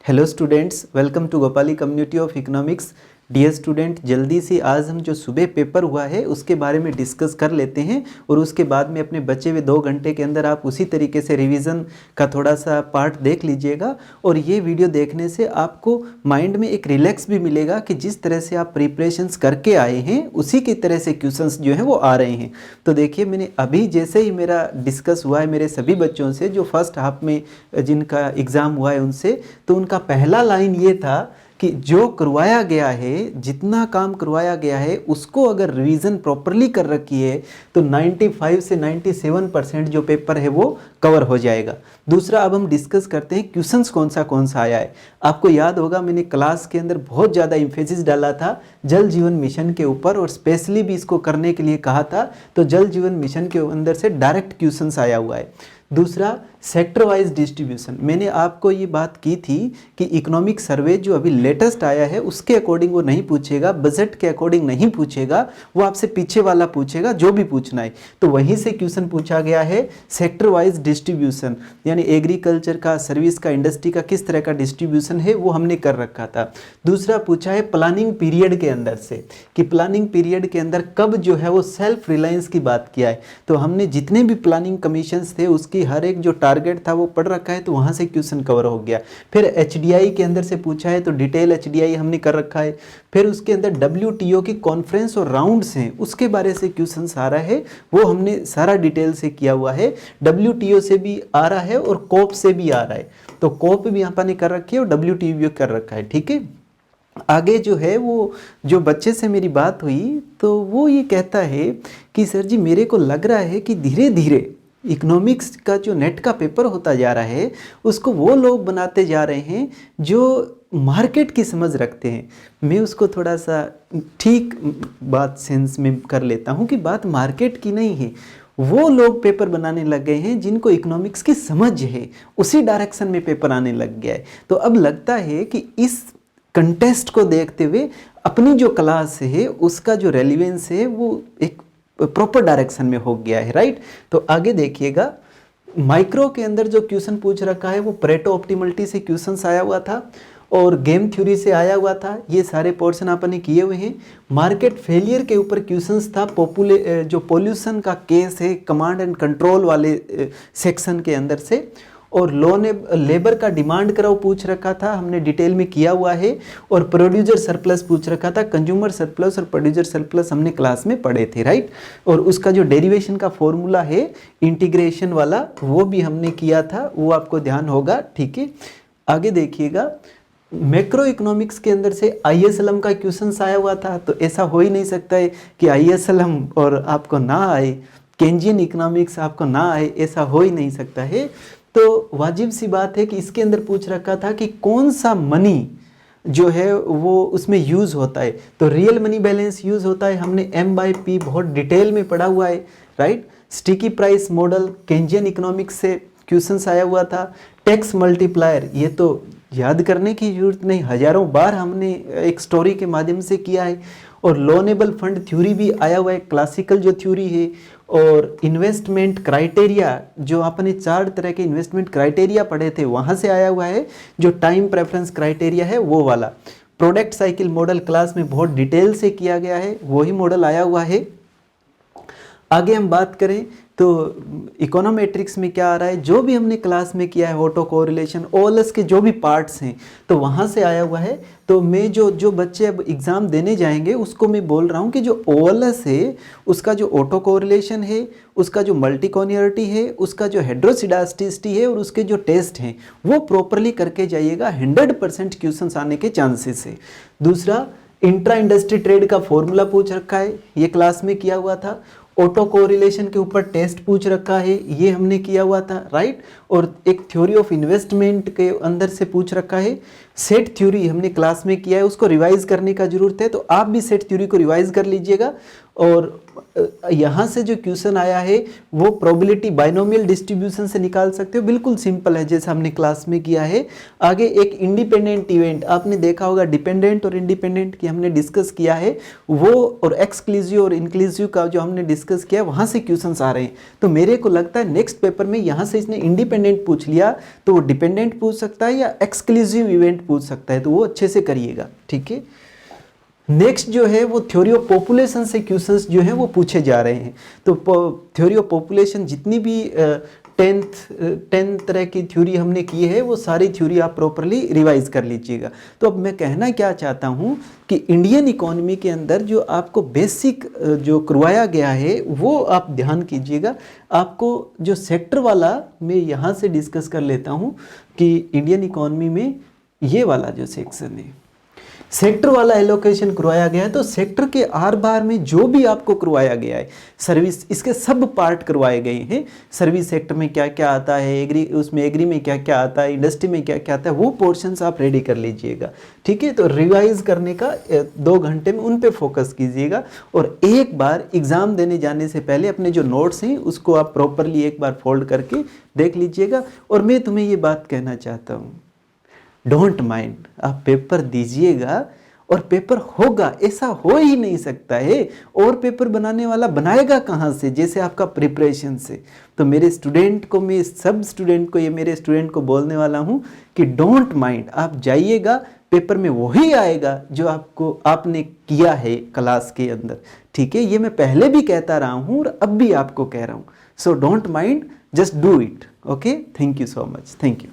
Hello students, welcome to Gopali community of economics. Dear student, जल्दी से आज हम जो सुबह पेपर हुआ है उसके बारे में डिस्कस कर लेते हैं और उसके बाद में अपने बचे हुए 2 घंटे के अंदर आप उसी तरीके से रिवीजन का थोड़ा सा पार्ट देख लीजिएगा। और ये वीडियो देखने से आपको माइंड में एक रिलैक्स भी मिलेगा कि जिस तरह से आप प्रिपरेशंस करके आए हैं उसी की तरह से क्वेश्चंस जो हैं वो आ रहे हैं। तो देखिए, मैंने अभी जैसे ही मेरा डिस्कस हुआ है मेरे सभी बच्चों से जो फर्स्ट हाफ में जिनका एग्ज़ाम हुआ है उनसे, तो उनका पहला लाइन ये था कि जो करवाया गया है, जितना काम करवाया गया है उसको अगर रिवीजन प्रॉपरली कर रखी है तो 95 से 97% जो पेपर है वो कवर हो जाएगा। दूसरा, अब हम डिस्कस करते हैं क्वेश्चंस कौन सा आया है। आपको याद होगा मैंने क्लास के अंदर बहुत ज़्यादा इम्फेसिस डाला था जल जीवन मिशन के ऊपर और स्पेशली भी इसको करने के लिए कहा था। तो जल जीवन मिशन के अंदर से डायरेक्ट क्वेश्चंस आया हुआ है। दूसरा, सेक्टर वाइज डिस्ट्रीब्यूशन। मैंने आपको ये बात की थी कि इकोनॉमिक सर्वे जो अभी लेटेस्ट आया है उसके अकॉर्डिंग वो नहीं पूछेगा, बजट के अकॉर्डिंग नहीं पूछेगा, वो आपसे पीछे वाला पूछेगा जो भी पूछना है। तो वहीं से क्वेश्चन पूछा गया है सेक्टर वाइज डिस्ट्रीब्यूशन, यानी एग्रीकल्चर का, सर्विस का, इंडस्ट्री का किस तरह का डिस्ट्रीब्यूशन है वो हमने कर रखा था। दूसरा पूछा है प्लानिंग पीरियड के अंदर से कि प्लानिंग पीरियड के अंदर कब जो है वो सेल्फ रिलायंस की बात किया है। तो हमने जितने भी प्लानिंग कमीशंस थे उसकी हर एक जो टारगेट था वो पढ़ रखा है, तो वहाँ से क्वेश्चन कवर हो गया। फिर एचडीआई के अंदर से पूछा है तो डिटेल एचडीआई हमने कर रखा है। फिर उसके अंदर डब्ल्यूटीओ की कॉन्फ्रेंस और राउंड्स हैं उसके बारे से क्वेश्चन आ रहा है, वो हमने सारा डिटेल से किया हुआ है। डब्ल्यूटीओ से भी आ रहा है और कोप से भी आ रहा है, तो कोप भी यहाँ पर कर रखी है और डब्ल्यूटीओ भी कर रखा है। ठीक है, आगे जो है वो जो बच्चे से मेरी बात हुई तो वो ये कहता है कि सर जी मेरे को लग रहा है कि धीरे धीरे इकोनॉमिक्स का जो नेट का पेपर होता जा रहा है उसको वो लोग बनाते जा रहे हैं जो मार्केट की समझ रखते हैं। मैं उसको थोड़ा सा ठीक बात सेंस में कर लेता हूँ कि बात मार्केट की नहीं है, वो लोग पेपर बनाने लग गए हैं जिनको इकोनॉमिक्स की समझ है, उसी डायरेक्शन में पेपर आने लग गया है। तो अब लगता है कि इस कंटेस्ट को देखते हुए अपनी जो क्लास है उसका जो रेलिवेंस है वो एक प्रॉपर डायरेक्शन में हो गया है। राइट, तो आगे देखिएगा, माइक्रो के अंदर जो क्वेश्चन पूछ रखा है वो परेटो ऑप्टिमलिटी से क्वेश्चन आया हुआ था और गेम थ्योरी से आया हुआ था। ये सारे पोर्शन आपने किए हुए हैं। मार्केट फेलियर के ऊपर क्वेश्चंस था, जो पोल्यूशन का केस है कमांड एंड कंट्रोल वाले सेक्शन के अंदर से, और लो ने लेबर का डिमांड कराओ पूछ रखा था, हमने डिटेल में किया हुआ है। और प्रोड्यूसर सरप्लस पूछ रखा था, कंज्यूमर सरप्लस और प्रोड्यूसर सरप्लस हमने क्लास में पढ़े थे। राइट, और उसका जो डेरिवेशन का फॉर्मूला है इंटीग्रेशन वाला वो भी हमने किया था, वो आपको ध्यान होगा। ठीक है, आगे देखिएगा, मैक्रो इकोनॉमिक्स के अंदर से ISLM का क्वेश्चन आया हुआ था। तो ऐसा हो ही नहीं सकता है कि ISLM और आपको ना आए, केंजियन इकोनॉमिक्स आपको ना आए, ऐसा हो ही नहीं सकता है। तो वाजिब सी बात है कि इसके अंदर पूछ रखा था कि कौन सा मनी जो है वो उसमें यूज़ होता है। तो रियल मनी बैलेंस यूज़ होता है, हमने M/P बहुत डिटेल में पढ़ा हुआ है। Right, sticky price model Keynesian economics से क्वेश्चंस आया हुआ था। टैक्स मल्टीप्लायर, ये तो याद करने की जरूरत नहीं, हजारों बार हमने एक स्टोरी के माध्यम से किया है। और लोनेबल फंड थ्योरी भी आया हुआ है, क्लासिकल जो थ्योरी है। और इन्वेस्टमेंट क्राइटेरिया, जो आपने 4 तरह के इन्वेस्टमेंट क्राइटेरिया पढ़े थे वहाँ से आया हुआ है। जो टाइम प्रेफरेंस क्राइटेरिया है वो वाला। प्रोडक्ट साइकिल मॉडल क्लास में बहुत डिटेल से किया गया है, वही मॉडल आया हुआ है। आगे हम बात करें तो इकोनोमेट्रिक्स में क्या आ रहा है, जो भी हमने क्लास में किया है, ऑटो कोरिलेशन, OLS के जो भी पार्ट्स हैं तो वहाँ से आया हुआ है। तो मैं जो बच्चे अब एग्ज़ाम देने जाएंगे उसको मैं बोल रहा हूँ कि जो OLS है उसका जो ऑटो कोरिलेशन है, उसका जो मल्टीकोनियरिटी है, उसका जो हेड्रोसिडास्टिसिटी है और उसके जो टेस्ट हैं वो प्रॉपरली करके जाइएगा, 100% क्वेश्चन आने के चांसेस है। दूसरा, इंट्रा इंडस्ट्री ट्रेड का फॉर्मूला पूछ रखा है, ये क्लास में किया हुआ था। ऑटो कोरिलेशन के ऊपर टेस्ट पूछ रखा है, ये हमने किया हुआ था। राइट, और एक थ्योरी ऑफ इन्वेस्टमेंट के अंदर से पूछ रखा है। सेट थ्योरी हमने क्लास में किया है, उसको रिवाइज करने का जरूरत है, तो आप भी सेट थ्योरी को रिवाइज कर लीजिएगा। और यहाँ से जो क्वेश्चन आया है वो प्रोबेबिलिटी बाइनोमियल डिस्ट्रीब्यूशन से निकाल सकते हो, बिल्कुल सिंपल है जैसा हमने क्लास में किया है। आगे एक इंडिपेंडेंट इवेंट, आपने देखा होगा डिपेंडेंट और इंडिपेंडेंट की हमने डिस्कस किया है, वो और एक्सक्लूसिव और इंक्लूसिव का जो हमने डिस्कस किया वहाँ से क्वेश्चंस आ रहे हैं। तो मेरे को लगता है नेक्स्ट पेपर में यहाँ से इसने इंडिपेंडेंट पूछ लिया तो वो डिपेंडेंट पूछ सकता है या एक्सक्लूसिव इवेंट पूछ सकता है, तो वो अच्छे से करिएगा, ठीक है। नेक्स्ट जो है वो थ्योरी ऑफ पॉपुलेशन से क्वेश्चंस जो है वो पूछे जा रहे हैं। तो थ्योरी ऑफ पॉपुलेशन जितनी भी 10 तरह की थ्योरी हमने की है वो सारी थ्योरी आप प्रॉपरली रिवाइज कर लीजिएगा। तो अब मैं कहना क्या चाहता हूँ कि इंडियन इकोनॉमी के अंदर जो आपको बेसिक जो करवाया गया है वो आप ध्यान कीजिएगा। आपको जो सेक्टर वाला मैं यहाँ से डिस्कस कर लेता हूँ कि इंडियन इकोनॉमी में ये वाला जो सेक्शन है सेक्टर वाला एलोकेशन करवाया गया है। तो सेक्टर के आर बार में जो भी आपको करवाया गया है सर्विस, इसके सब पार्ट करवाए गए हैं। सर्विस सेक्टर में क्या क्या आता है, एग्री उसमें एग्री में क्या क्या आता है, इंडस्ट्री में क्या क्या आता है, वो पोर्शंस आप रेडी कर लीजिएगा, ठीक है। तो रिवाइज करने का 2 घंटे में उन पे फोकस कीजिएगा। और एक बार एग्ज़ाम देने जाने से पहले अपने जो नोट्स हैं उसको आप प्रॉपरली एक बार फोल्ड करके देख लीजिएगा। और मैं तुम्हें ये बात कहना चाहता हूँ, डोंट माइंड, आप पेपर दीजिएगा और पेपर होगा, ऐसा हो ही नहीं सकता है। और पेपर बनाने वाला बनाएगा कहाँ से, जैसे आपका प्रिपरेशन से। तो मेरे स्टूडेंट को, मैं सब स्टूडेंट को, ये मेरे स्टूडेंट को बोलने वाला हूँ कि डोंट माइंड, आप जाइएगा, पेपर में वही आएगा जो आपने किया है क्लास के अंदर, ठीक है। ये मैं पहले भी कहता रहा हूँ और अब भी आपको कह रहा हूँ। So don't mind, just do it, okay. Thank you so much, thank you.